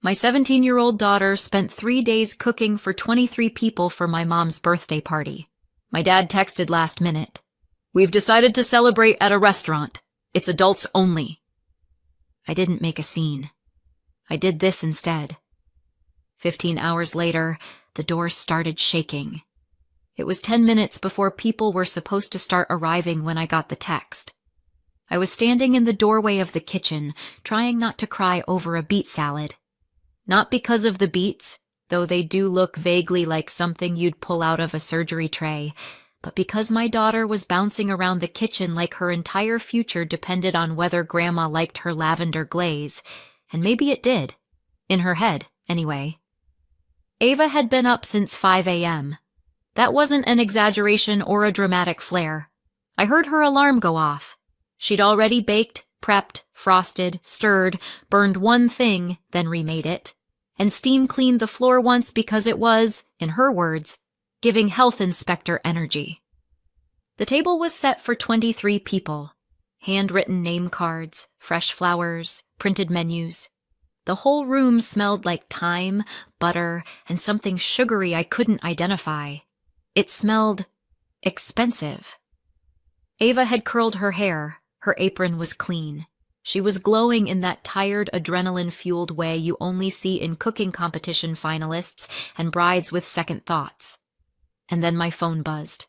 My 17-year-old daughter spent 3 days cooking for 23 people for my mom's birthday party. My dad texted last minute. We've decided to celebrate at a restaurant. It's adults only. I didn't make a scene. I did this instead. 15 hours later, the door started shaking. It was 10 minutes before people were supposed to start arriving when I got the text. I was standing in the doorway of the kitchen, trying not to cry over a beet salad. Not because of the beets, though they do look vaguely like something you'd pull out of a surgery tray, but because my daughter was bouncing around the kitchen like her entire future depended on whether Grandma liked her lavender glaze, and maybe it did. In her head, anyway. Ava had been up since 5 a.m. That wasn't an exaggeration or a dramatic flair. I heard her alarm go off. She'd already baked, prepped, frosted, stirred, burned one thing, then remade it, and steam cleaned the floor once because it was, in her words, giving health inspector energy. The table was set for 23 people. Handwritten name cards, fresh flowers, printed menus. The whole room smelled like thyme, butter, and something sugary I couldn't identify. It smelled expensive. Ava had curled her hair. Her apron was clean. She was glowing in that tired, adrenaline-fueled way you only see in cooking competition finalists and brides with second thoughts. And then my phone buzzed.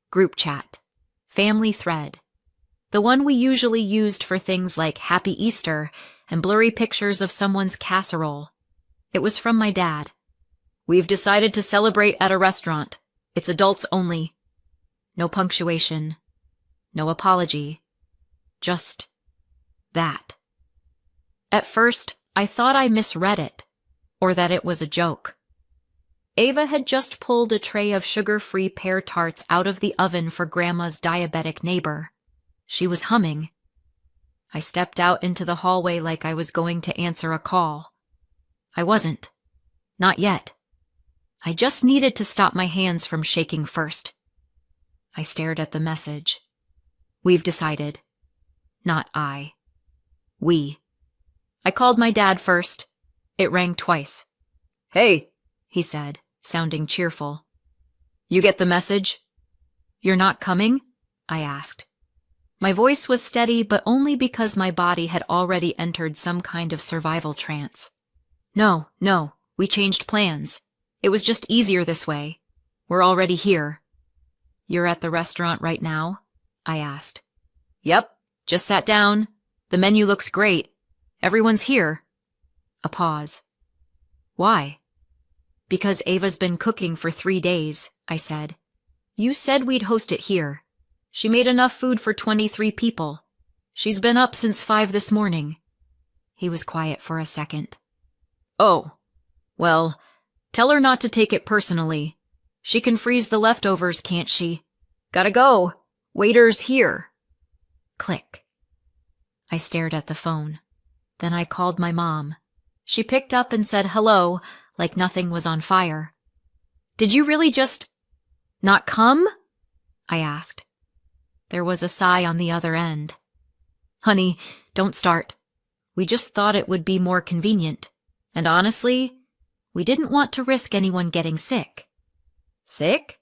Group chat. Family thread. The one we usually used for things like Happy Easter and blurry pictures of someone's casserole. It was from my dad. We've decided to celebrate at a restaurant. It's adults only. No punctuation. No apology. Just that. At first, I thought I misread it, or that it was a joke. Ava had just pulled a tray of sugar-free pear tarts out of the oven for Grandma's diabetic neighbor. She was humming. I stepped out into the hallway like I was going to answer a call. I wasn't. Not yet. I just needed to stop my hands from shaking first. I stared at the message. We've decided. Not I. We. I called my dad first. It rang twice. Hey, he said, sounding cheerful. You get the message? You're not coming? I asked. My voice was steady, but only because my body had already entered some kind of survival trance. No, we changed plans. It was just easier this way. We're already here. You're at the restaurant right now? I asked. Yep, just sat down. The menu looks great. Everyone's here. A pause. Why? Because Ava's been cooking for 3 days, I said. You said we'd host it here. She made enough food for 23 people. She's been up since 5 this morning. He was quiet for a second. Oh, well, tell her not to take it personally. She can freeze the leftovers, can't she? Gotta go. Waiter's here. Click. I stared at the phone. Then I called my mom. She picked up and said hello, like nothing was on fire. Did you really just not come? I asked. There was a sigh on the other end. Honey, don't start. We just thought it would be more convenient. And honestly, we didn't want to risk anyone getting sick. Sick?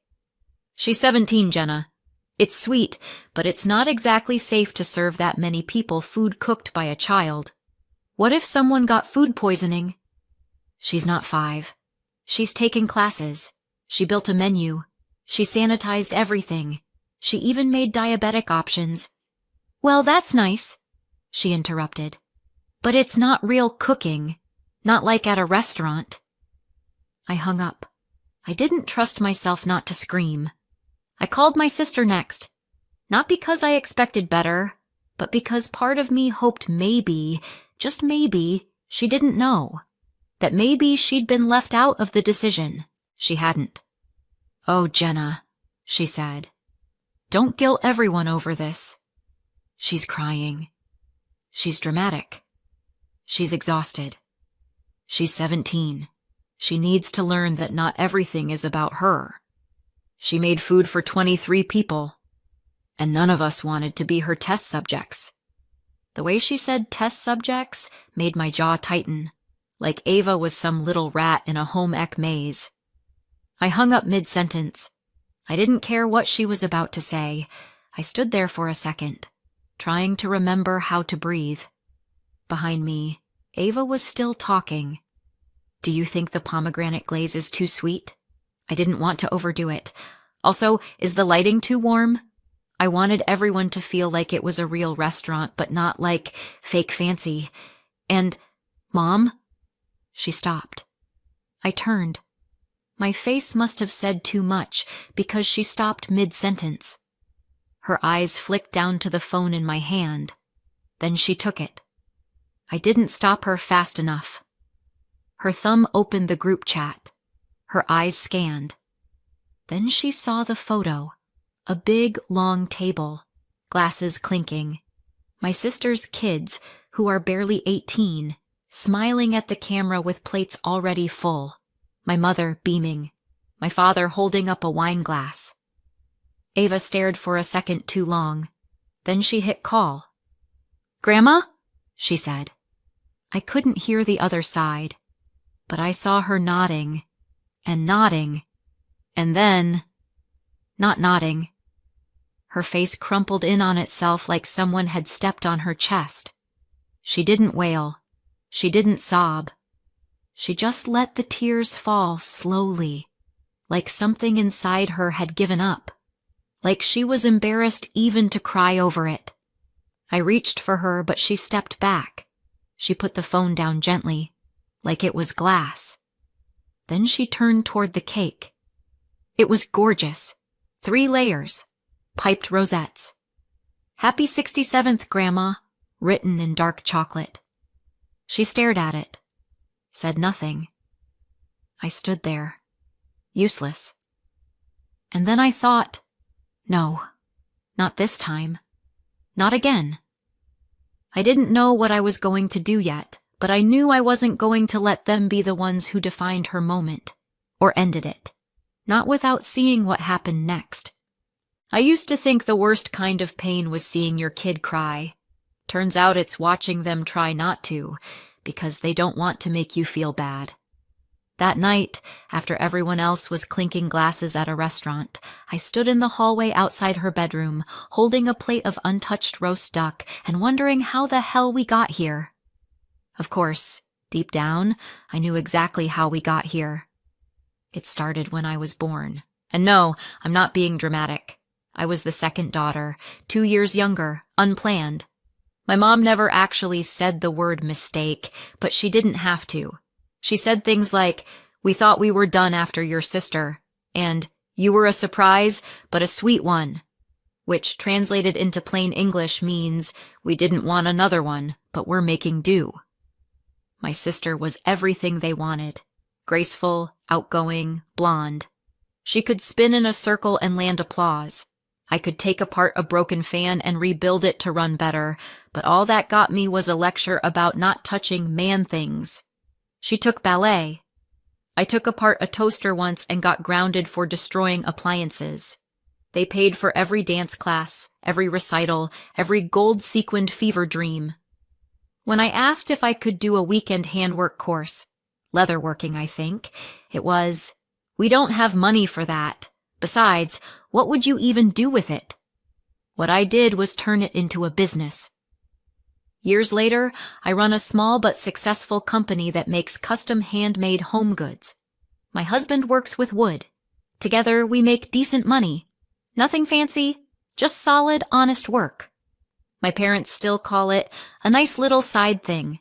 She's 17, Jenna. It's sweet, but it's not exactly safe to serve that many people food cooked by a child. What if someone got food poisoning? She's not 5. She's taken classes. She built a menu. She sanitized everything. She even made diabetic options. Well, that's nice, she interrupted. But it's not real cooking. Not like at a restaurant. I hung up. I didn't trust myself not to scream. I called my sister next. Not because I expected better, but because part of me hoped maybe, just maybe, she didn't know. That maybe she'd been left out of the decision. She hadn't. Oh, Jenna, she said. Don't guilt everyone over this. She's crying. She's dramatic. She's exhausted. She's 17. She needs to learn that not everything is about her. She made food for 23 people, and none of us wanted to be her test subjects. The way she said test subjects made my jaw tighten. like Ava was some little rat in a home ec maze. I hung up mid-sentence. I didn't care what she was about to say. I stood there for a second, trying to remember how to breathe. Behind me, Ava was still talking. Do you think the pomegranate glaze is too sweet? I didn't want to overdo it. Also, is the lighting too warm? I wanted everyone to feel like it was a real restaurant, but not like fake fancy. And, Mom? She stopped. I turned. My face must have said too much because she stopped mid-sentence. Her eyes flicked down to the phone in my hand. Then she took it. I didn't stop her fast enough. Her thumb opened the group chat. Her eyes scanned. Then she saw the photo. A big, long table. Glasses clinking. My sister's kids, who are barely 18, smiling at the camera with plates already full. My mother beaming. My father holding up a wine glass. Ava stared for a second too long. Then she hit call. Grandma? She said. I couldn't hear the other side, but I saw her nodding, and then not nodding. Her face crumpled in on itself like someone had stepped on her chest. She didn't wail. She didn't sob. She just let the tears fall slowly, like something inside her had given up, like she was embarrassed even to cry over it. I reached for her, but she stepped back. She put the phone down gently, like it was glass. Then she turned toward the cake. It was gorgeous. 3 layers. Piped rosettes. Happy 67th, Grandma, written in dark chocolate. She stared at it. Said nothing. I stood there, useless. And then I thought, no, not this time. Not again. I didn't know what I was going to do yet, but I knew I wasn't going to let them be the ones who defined her moment, or ended it, not without seeing what happened next. I used to think the worst kind of pain was seeing your kid cry. Turns out it's watching them try not to, because they don't want to make you feel bad. That night, after everyone else was clinking glasses at a restaurant, I stood in the hallway outside her bedroom, holding a plate of untouched roast duck and wondering how the hell we got here. Of course, deep down, I knew exactly how we got here. It started when I was born. And no, I'm not being dramatic. I was the second daughter, 2 years younger, unplanned. My mom never actually said the word mistake, but she didn't have to. She said things like, we thought we were done after your sister, and you were a surprise, but a sweet one, which translated into plain English means we didn't want another one, but we're making do. My sister was everything they wanted. Graceful, outgoing, blonde. She could spin in a circle and land applause. I could take apart a broken fan and rebuild it to run better, but all that got me was a lecture about not touching man things. She took ballet. I took apart a toaster once and got grounded for destroying appliances. They paid for every dance class, every recital, every gold-sequined fever dream. When I asked if I could do a weekend handwork course, leatherworking, I think, it was, we don't have money for that. Besides, what would you even do with it? What I did was turn it into a business. Years later, I run a small but successful company that makes custom handmade home goods. My husband works with wood. Together, we make decent money. Nothing fancy, just solid, honest work. My parents still call it a nice little side thing.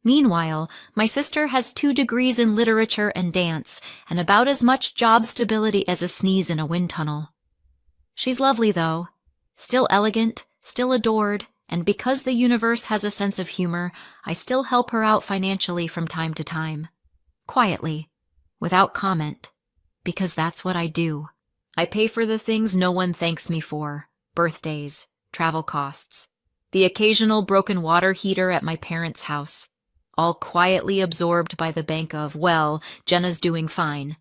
Meanwhile, my sister has 2 degrees in literature and dance, and about as much job stability as a sneeze in a wind tunnel. She's lovely, though. Still elegant, still adored, and because the universe has a sense of humor, I still help her out financially from time to time. Quietly, without comment, because that's what I do. I pay for the things no one thanks me for. Birthdays, travel costs, the occasional broken water heater at my parents' house. All quietly absorbed by the bank of, well, Jenna's doing fine.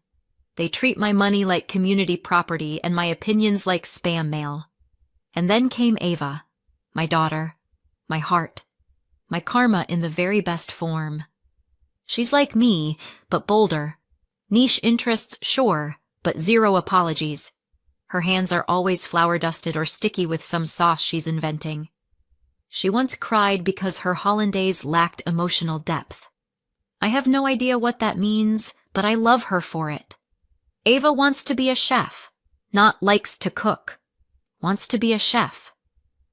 They treat my money like community property and my opinions like spam mail. And then came Ava, my daughter, my heart, my karma in the very best form. She's like me, but bolder. Niche interests, sure, but zero apologies. Her hands are always flour-dusted or sticky with some sauce she's inventing. She once cried because her hollandaise lacked emotional depth. I have no idea what that means, but I love her for it. Ava wants to be a chef, not likes to cook. Wants to be a chef.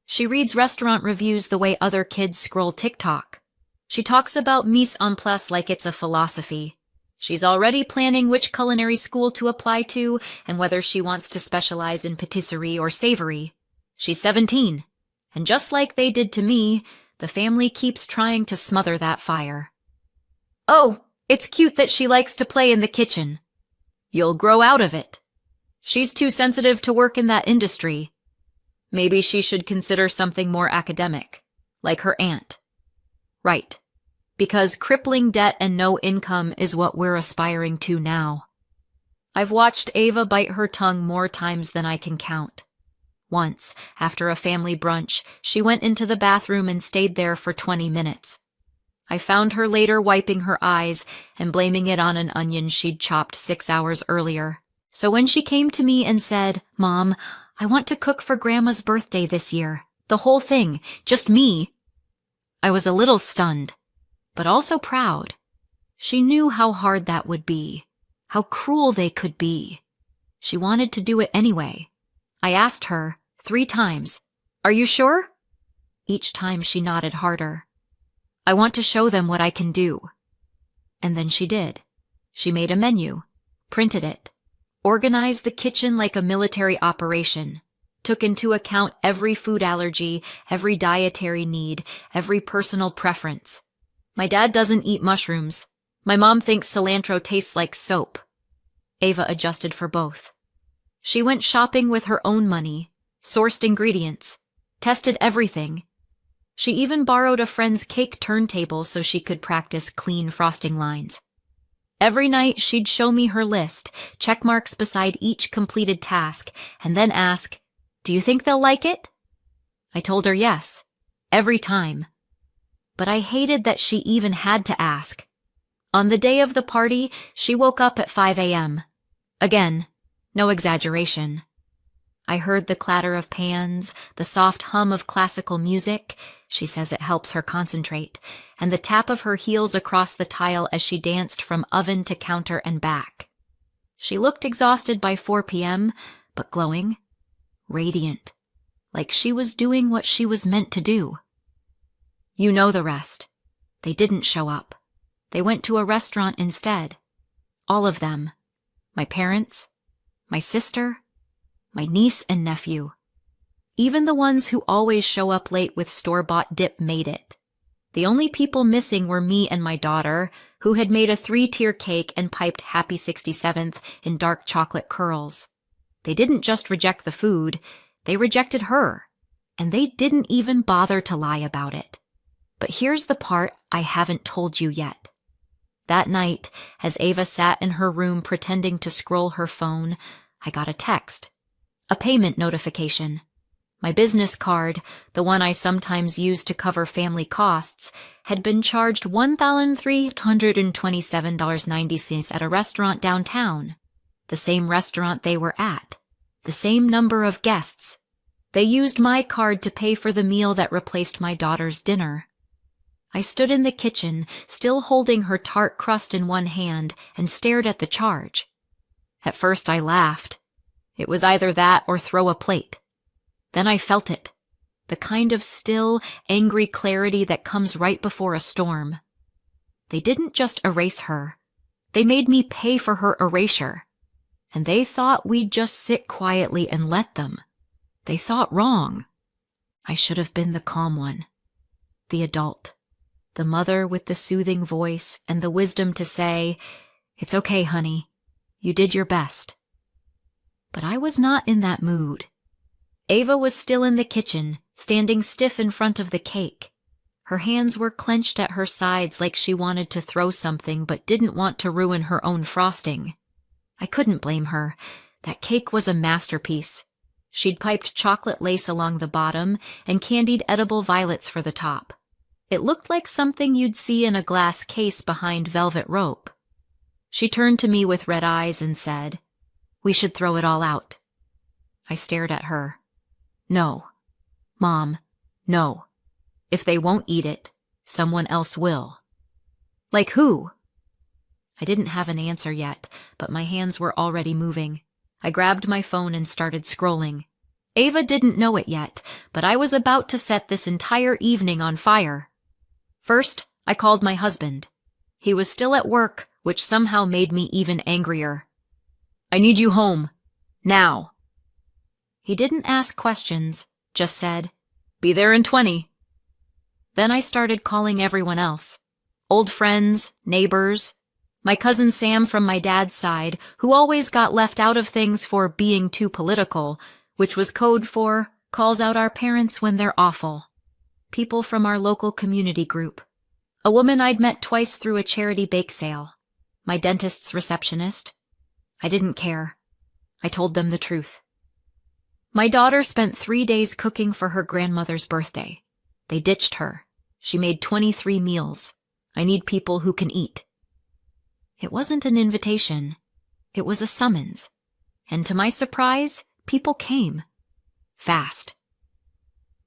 She reads restaurant reviews the way other kids scroll TikTok. She talks about mise en place like it's a philosophy. She's already planning which culinary school to apply to and whether she wants to specialize in patisserie or savory. She's 17, and just like they did to me, the family keeps trying to smother that fire. Oh, it's cute that she likes to play in the kitchen. You'll grow out of it. She's too sensitive to work in that industry. Maybe she should consider something more academic, like her aunt. Right, because crippling debt and no income is what we're aspiring to now. I've watched Ava bite her tongue more times than I can count. Once, after a family brunch, she went into the bathroom and stayed there for 20 minutes. I found her later wiping her eyes and blaming it on an onion she'd chopped 6 hours earlier. So when she came to me and said, "Mom, I want to cook for Grandma's birthday this year. The whole thing, just me," I was a little stunned, but also proud. She knew how hard that would be, how cruel they could be. She wanted to do it anyway. I asked her 3 times, "Are you sure?" Each time she nodded harder. I want to show them what I can do. And then she did. She made a menu, printed it, organized the kitchen like a military operation, took into account every food allergy, every dietary need, every personal preference. My dad doesn't eat mushrooms. My mom thinks cilantro tastes like soap. Ava adjusted for both. She went shopping with her own money, sourced ingredients, tested everything. She even borrowed a friend's cake turntable so she could practice clean frosting lines. Every night she'd show me her list, check marks beside each completed task, and then ask, "Do you think they'll like it?" I told her yes, every time. But I hated that she even had to ask. On the day of the party, she woke up at 5 a.m. Again, no exaggeration. I heard the clatter of pans, the soft hum of classical music, she says it helps her concentrate, and the tap of her heels across the tile as she danced from oven to counter and back. She looked exhausted by 4 p.m., but glowing, radiant, like she was doing what she was meant to do. You know the rest. They didn't show up. They went to a restaurant instead. All of them. My parents, my sister, my niece and nephew. Even the ones who always show up late with store-bought dip made it. The only people missing were me and my daughter, who had made a 3-tier cake and piped Happy 67th in dark chocolate curls. They didn't just reject the food, they rejected her, and they didn't even bother to lie about it. But here's the part I haven't told you yet. That night, as Ava sat in her room pretending to scroll her phone, I got a text. A payment notification. My business card, the one I sometimes use to cover family costs, had been charged $1,327.90 at a restaurant downtown. The same restaurant they were at. The same number of guests. They used my card to pay for the meal that replaced my daughter's dinner. I stood in the kitchen, still holding her tart crust in one hand, and stared at the charge. At first I laughed. It was either that or throw a plate. Then I felt it, the kind of still, angry clarity that comes right before a storm. They didn't just erase her. They made me pay for her erasure. And they thought we'd just sit quietly and let them. They thought wrong. I should have been the calm one, the adult, the mother with the soothing voice and the wisdom to say, "It's okay, honey. You did your best." But I was not in that mood. Ava was still in the kitchen, standing stiff in front of the cake. Her hands were clenched at her sides like she wanted to throw something but didn't want to ruin her own frosting. I couldn't blame her. That cake was a masterpiece. She'd piped chocolate lace along the bottom and candied edible violets for the top. It looked like something you'd see in a glass case behind velvet rope. She turned to me with red eyes and said, "We should throw it all out." I stared at her. "No. Mom, no. If they won't eat it, someone else will." "Like who?" I didn't have an answer yet, but my hands were already moving. I grabbed my phone and started scrolling. Ava didn't know it yet, but I was about to set this entire evening on fire. First, I called my husband. He was still at work, which somehow made me even angrier. "I need you home. Now." He didn't ask questions, just said, "Be there in 20. Then I started calling everyone else. Old friends, neighbors, my cousin Sam from my dad's side, who always got left out of things for being too political, which was code for calls out our parents when they're awful. People from our local community group. A woman I'd met twice through a charity bake sale. My dentist's receptionist. I didn't care. I told them the truth. My daughter spent 3 days cooking for her grandmother's birthday. They ditched her. She made 23 meals. I need people who can eat. It wasn't an invitation. It was a summons. And to my surprise, people came. Fast.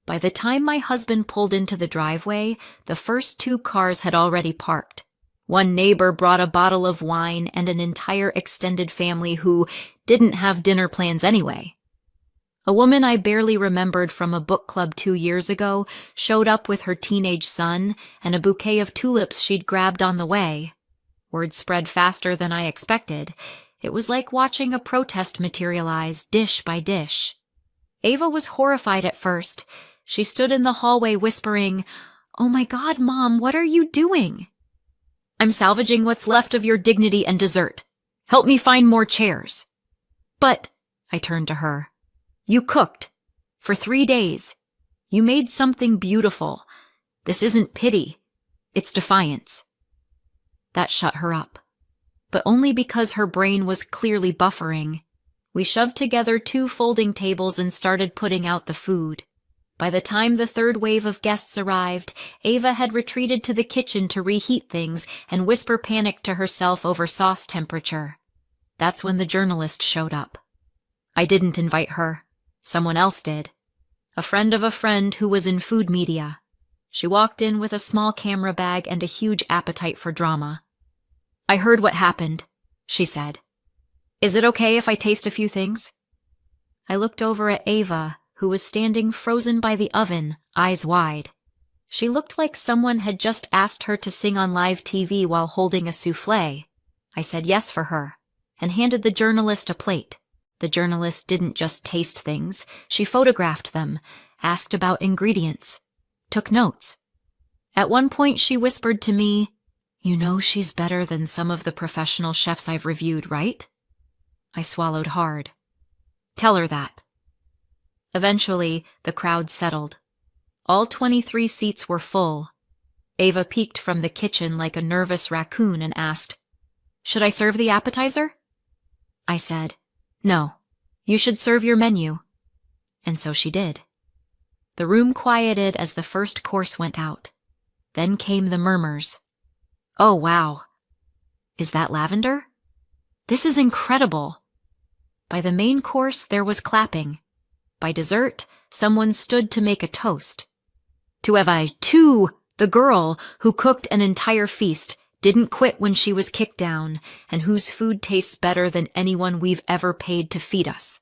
By the time my husband pulled into the driveway, the first 2 cars had already parked. One neighbor brought a bottle of wine and an entire extended family who didn't have dinner plans anyway. A woman I barely remembered from a book club 2 years ago showed up with her teenage son and a bouquet of tulips she'd grabbed on the way. Word spread faster than I expected. It was like watching a protest materialize dish by dish. Ava was horrified at first. She stood in the hallway whispering, "Oh my God, Mom, what are you doing?" "I'm salvaging what's left of your dignity and dessert. Help me find more chairs." "But," I turned to her, "you cooked. For 3 days. You made something beautiful. This isn't pity. It's defiance." That shut her up. But only because her brain was clearly buffering. We shoved together 2 folding tables and started putting out the food. By the time the 3rd wave of guests arrived, Ava had retreated to the kitchen to reheat things and whisper panic to herself over sauce temperature. That's when the journalist showed up. I didn't invite her. Someone else did. A friend of a friend who was in food media. She walked in with a small camera bag and a huge appetite for drama. "I heard what happened," she said. "Is it okay if I taste a few things?" I looked over at Ava, who was standing frozen by the oven, eyes wide. She looked like someone had just asked her to sing on live TV while holding a soufflé. I said yes for her, and handed the journalist a plate. The journalist didn't just taste things, she photographed them, asked about ingredients, took notes. At one point she whispered to me, "You know she's better than some of the professional chefs I've reviewed, right?" I swallowed hard. "Tell her that." Eventually, the crowd settled. All 23 seats were full. Ava peeked from the kitchen like a nervous raccoon and asked, "Should I serve the appetizer?" I said, "No, you should serve your menu." And so she did. The room quieted as the first course went out. Then came the murmurs. "Oh, wow. Is that lavender? This is incredible." By the main course, there was clapping. By dessert, someone stood to make a toast. To Eva, to the girl who cooked an entire feast, didn't quit when she was kicked down, and whose food tastes better than anyone we've ever paid to feed us.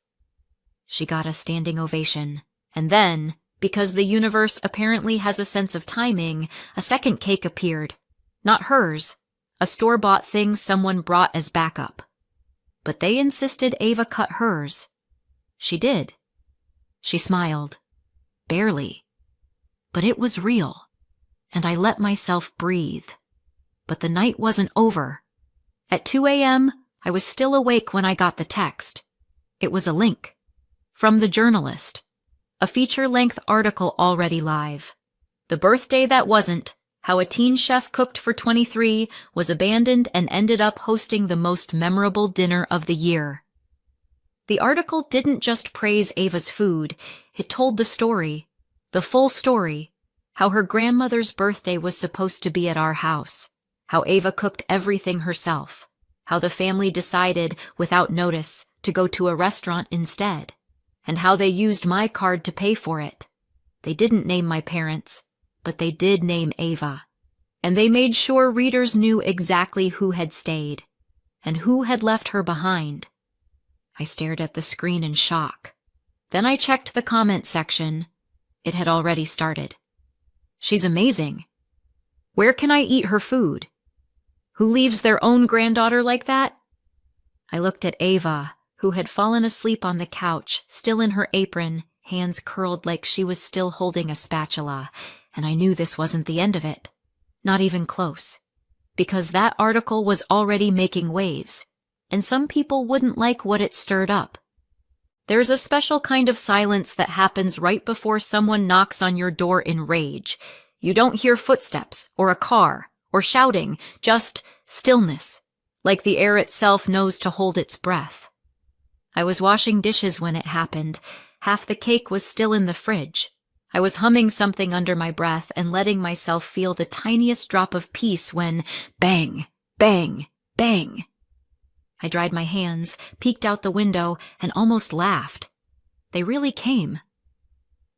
She got a standing ovation, and then, because the universe apparently has a sense of timing, a second cake appeared. Not hers, a store-bought thing someone brought as backup. But they insisted Ava cut hers. She did. She smiled. Barely. But it was real, and I let myself breathe. But the night wasn't over. At 2 a.m., I was still awake when I got the text. It was a link. From the journalist. A feature-length article already live. The birthday that wasn't, how a teen chef cooked for 23, was abandoned and ended up hosting the most memorable dinner of the year. The article didn't just praise Ava's food, it told the story. The full story. How her grandmother's birthday was supposed to be at our house. How Ava cooked everything herself. How the family decided, without notice, to go to a restaurant instead. And how they used my card to pay for it. They didn't name my parents, but they did name Ava. And they made sure readers knew exactly who had stayed, and who had left her behind. I stared at the screen in shock. Then I checked the comment section. It had already started. She's amazing. Where can I eat her food? Who leaves their own granddaughter like that? I looked at Ava, who had fallen asleep on the couch, still in her apron, hands curled like she was still holding a spatula, and I knew this wasn't the end of it. Not even close. Because that article was already making waves, and some people wouldn't like what it stirred up. There's a special kind of silence that happens right before someone knocks on your door in rage. You don't hear footsteps, or a car, or shouting, just stillness, like the air itself knows to hold its breath. I was washing dishes when it happened. Half the cake was still in the fridge. I was humming something under my breath and letting myself feel the tiniest drop of peace when bang, bang, bang. I dried my hands, peeked out the window, and almost laughed. They really came.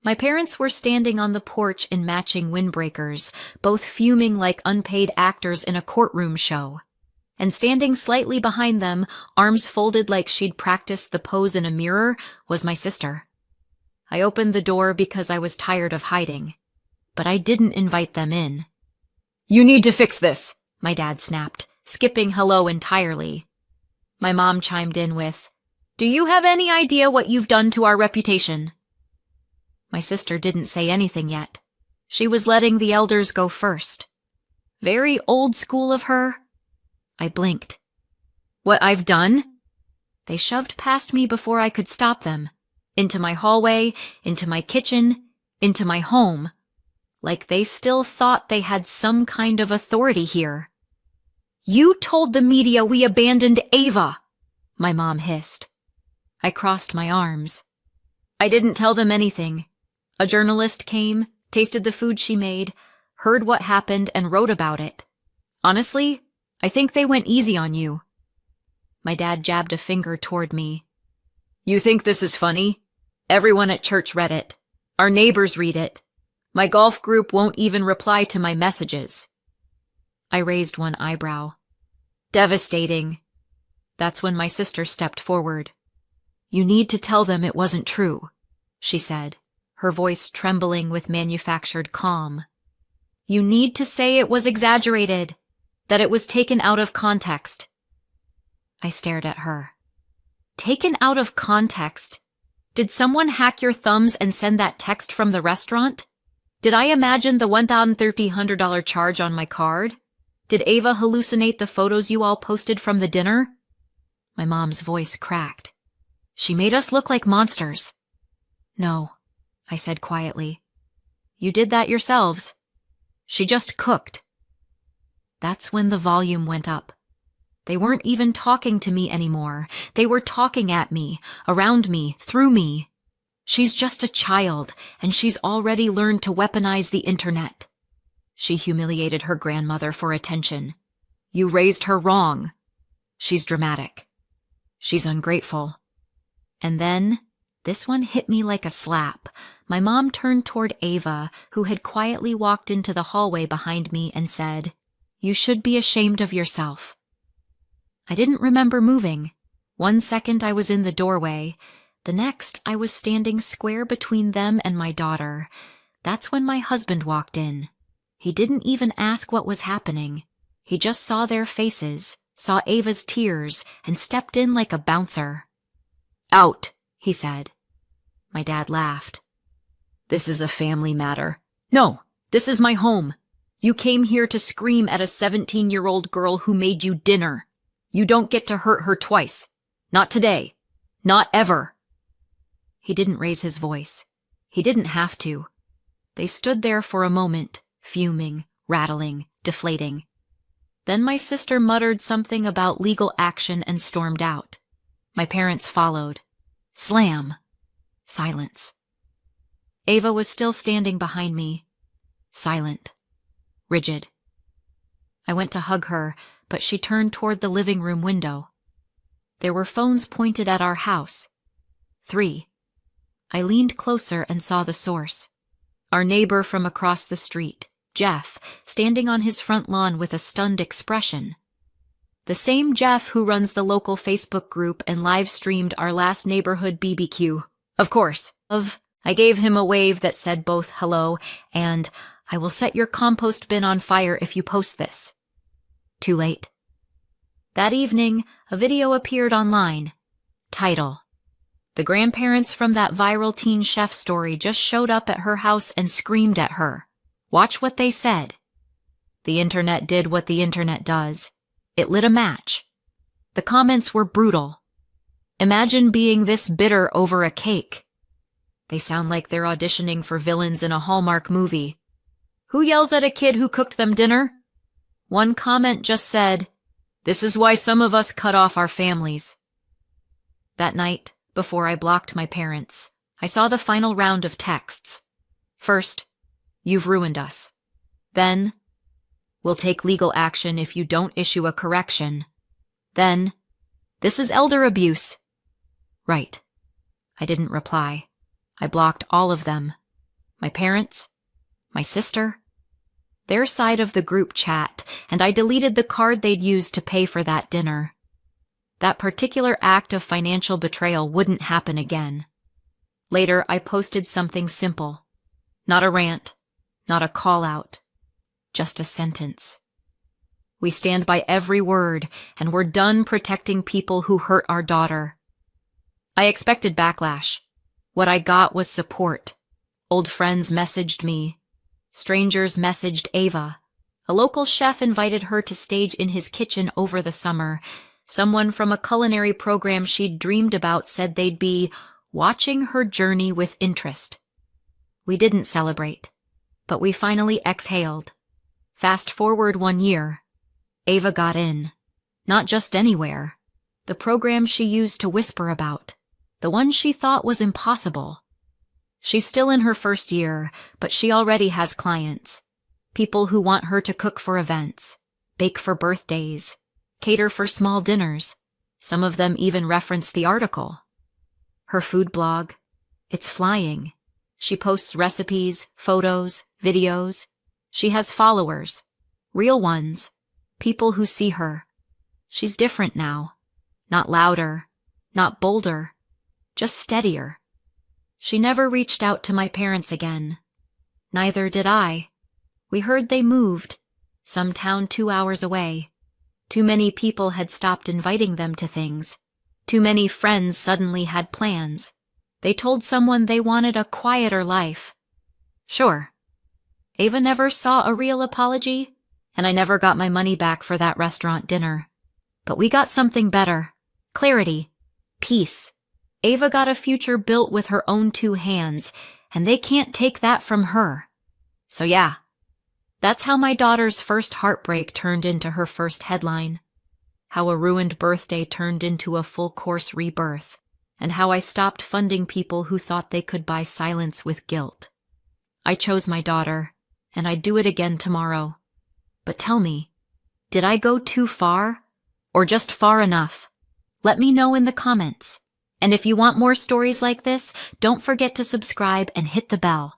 My parents were standing on the porch in matching windbreakers, both fuming like unpaid actors in a courtroom show. And standing slightly behind them, arms folded like she'd practiced the pose in a mirror, was my sister. I opened the door because I was tired of hiding, but I didn't invite them in. "You need to fix this," my dad snapped, skipping hello entirely. My mom chimed in with, "Do you have any idea what you've done to our reputation?" My sister didn't say anything yet. She was letting the elders go first. Very old school of her. I blinked. "What I've done?" They shoved past me before I could stop them. Into my hallway, into my kitchen, into my home. Like they still thought they had some kind of authority here. "You told the media we abandoned Ava," my mom hissed. I crossed my arms. "I didn't tell them anything. A journalist came, tasted the food she made, heard what happened, and wrote about it. Honestly, I think they went easy on you." My dad jabbed a finger toward me. "You think this is funny? Everyone at church read it. Our neighbors read it. My golf group won't even reply to my messages." I raised one eyebrow. "Devastating." That's when my sister stepped forward. "You need to tell them it wasn't true," she said, her voice trembling with manufactured calm. "You need to say it was exaggerated, that it was taken out of context." I stared at her. Taken out of context? Did someone hack your thumbs and send that text from the restaurant? Did I imagine the $1,300 charge on my card? Did Ava hallucinate the photos you all posted from the dinner? My mom's voice cracked. "She made us look like monsters." "No," I said quietly. "You did that yourselves. She just cooked." That's when the volume went up. They weren't even talking to me anymore. They were talking at me, around me, through me. "She's just a child, and she's already learned to weaponize the internet." She humiliated her grandmother for attention. "You raised her wrong." "She's dramatic." "She's ungrateful." And then, this one hit me like a slap. My mom turned toward Ava, who had quietly walked into the hallway behind me, and said, "You should be ashamed of yourself." I didn't remember moving. One second I was in the doorway. The next I was standing square between them and my daughter. That's when my husband walked in. He didn't even ask what was happening. He just saw their faces, saw Ava's tears, and stepped in like a bouncer. "Out," he said. My dad laughed. "This is a family matter." "No, this is my home. You came here to scream at a 17-year-old girl who made you dinner. You don't get to hurt her twice. Not today. Not ever." He didn't raise his voice. He didn't have to. They stood there for a moment, fuming, rattling, deflating. Then my sister muttered something about legal action and stormed out. My parents followed. Slam. Silence. Ava was still standing behind me. silent, rigid. I went to hug her, but she turned toward the living room window. There were phones pointed at our house. 3. I leaned closer and saw the source. Our neighbor from across the street, Jeff, standing on his front lawn with a stunned expression. The same Jeff who runs the local Facebook group and live-streamed our last neighborhood BBQ. Of course. I gave him a wave that said both hello and, I will set your compost bin on fire if you post this. Too late. That evening, a video appeared online. Title: The grandparents from that viral teen chef story just showed up at her house and screamed at her. Watch what they said. The internet did what the internet does. It lit a match. The comments were brutal. Imagine being this bitter over a cake. They sound like they're auditioning for villains in a Hallmark movie. Who yells at a kid who cooked them dinner? One comment just said, "This is why some of us cut off our families." That night, before I blocked my parents, I saw the final round of texts. First, "You've ruined us." Then, "We'll take legal action if you don't issue a correction." Then, "This is elder abuse." Right. I didn't reply. I blocked all of them. My parents, my sister, their side of the group chat, and I deleted the card they'd used to pay for that dinner. That particular act of financial betrayal wouldn't happen again. Later, I posted something simple. Not a rant, not a call-out, just a sentence. We stand by every word, and we're done protecting people who hurt our daughter. I expected backlash. What I got was support. Old friends messaged me. Strangers messaged Ava. A local chef invited her to stage in his kitchen over the summer. Someone from a culinary program she'd dreamed about said they'd be watching her journey with interest. We didn't celebrate, but we finally exhaled. Fast forward 1 year. Ava got in. Not just anywhere. The program she used to whisper about. The one she thought was impossible. She's still in her first year, but she already has clients. People who want her to cook for events, bake for birthdays, cater for small dinners. Some of them even reference the article. Her food blog, it's flying. She posts recipes, photos, videos. She has followers, real ones, people who see her. She's different now. Not louder, not bolder, just steadier. She never reached out to my parents again. Neither did I. We heard they moved, some town 2 hours away. Too many people had stopped inviting them to things. Too many friends suddenly had plans. They told someone they wanted a quieter life. Sure. Ava never saw a real apology, and I never got my money back for that restaurant dinner. But we got something better. Clarity. Peace. Ava got a future built with her own 2 hands, and they can't take that from her. So yeah, that's how my daughter's first heartbreak turned into her first headline. How a ruined birthday turned into a full-course rebirth, and how I stopped funding people who thought they could buy silence with guilt. I chose my daughter, and I'd do it again tomorrow. But tell me, did I go too far, or just far enough? Let me know in the comments. And if you want more stories like this, don't forget to subscribe and hit the bell.